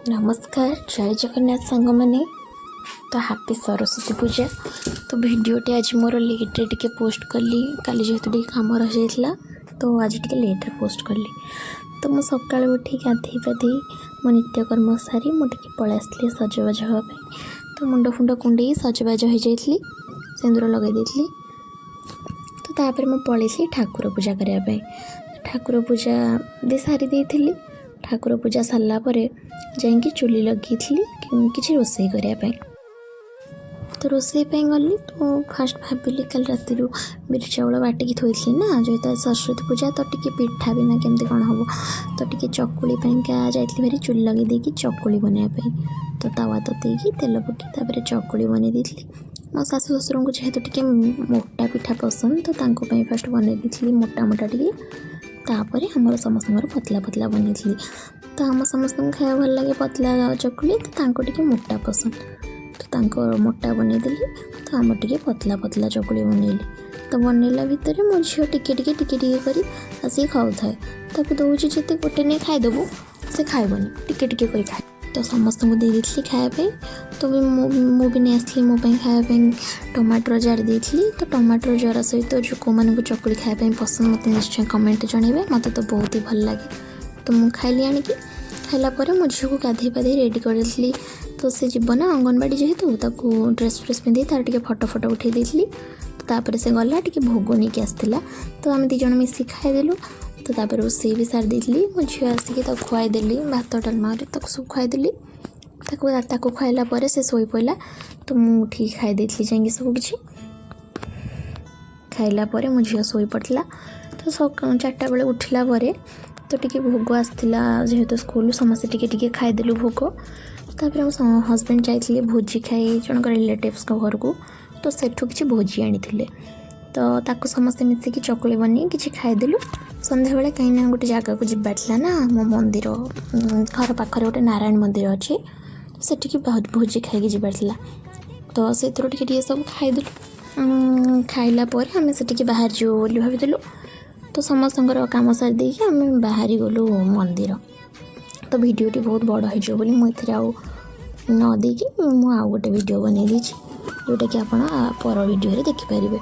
नमस्कार जय जगन्नाथ सांग मैंने तो हैप्पी सरस्वती पूजा। तो वीडियोटी आज मोर लेट्रे टिके पोस्ट कली काली जेहेतु टे कम रही तो आज टे लेट्रे पोस्ट कली। तो मुझे सका उठी गाधे पाधे मो नित्यकर्म सारी मुझे पलि आसली सजबाज हाँपाई। तो मुंड फुंड कुंडे सजबाज हो जाइली सिंदूर लगे तो तापर मुझे पलि ठाकुर पूजा करने। ठाकुर पूजा दे सारी देती ठाकुर पूजा सारापर जाइए चुली लगी किसी रोषे करने। तो रोषे गली तो फास्ट भाविली कल राति बिरी चाउल बाटिकी थोड़ी ना जो सरस्वती पूजा तो टी पिठा बिना केमती कौन हम तो टी चकुली जाइली भारी चुली लगे देकी चकुली बनवाई। तो तावा ततैकी तेल पकई चकुली बनई दी। मो शाशु शशुर को जेहेतु टी मोटा पिठा पसंद तो फास्ट बनई दी मोटा मोटा टी तापर आमर समस्त पतला पतला बनी थी। तो आम समस्त खाया भल लगे पतला चकुली तो टे मोटा पसंद तो मोटा बनईदेली। तो आम टे पतला पतला चकुली बनैली। तो बनैला भितर मो झील टिके कर आसिक खाऊ थाए ताको दौर जिते गोटे नहीं खाईदेबू से खाइबनी टिके कर खाए। तो समस्त को दे दी खायापी। तो भी भी नहीं आसली मो खायापी टमाटर जार देती। तो टमाटर जरा सहित जो कौ चकुली खायापी पसंद मत निश्चय कमेंट जनइबे मत तो बहुत ही भल लगे। तो मुझे खाइली आणिकी खाइलापर मो झील को गाधे पाधे रेडी कर देती। तो से जीव ना अंगनवाड़ी जेहेतु ताको ड्रेस फ्रेस पिंधे तार टे फटो फटो उठे देती। तो तापर से गला टे भोग नहीं आसला तो आम दीज मिसिक खाईदेलु। तो तापर रोषे भी सारी देती मो झील आसिक खुआईदेली भात डालमा सब खुआईदेली। खुआला से शोई पड़ा तो मुझे खाई जाइए सब किसी खाइलापर मो झील शोई पड़ा। तो 4टा बेले उठला तो टी भोग आसला जेहेतु स्कूल समस्ते टी खाईदेलु भोग। तापर मो हजबैंड जाइए भोजी खाई जन रिलेटिव्स घर को तो सेठू किसी भोजी आनी तो समस्ते मिसिकी चकुली बनी कि खाईदेलु। संध्या बेले कहीं गोटे जगह को जाटा ना मो मंदिर घर पाखे गोटे नारायण मंदिर अच्छे सेठी भोजी खाई जाटा तो से टे सब खाईदेलु। खाइलापर आम से बाहर जीव बोली भाविलु। तो समस्त कम सारी देखिए आम बाहरी गलु मंदिर। तो वीडियोटी बहुत बड़ हो बोली मुझे आउ न देकी आउ गोटे वीडियो बनई दी जोटा कि आप पर वीडियो देखिपारे।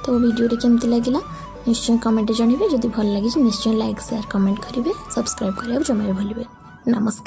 तो वीडियोटी केमती लगिला निश्चय कमेंट जानवे। जदि भल लगी निश्चय लाइक शेयर कमेंट करेंगे सब्सक्राइब करने जमा भूलें। नमस्कार।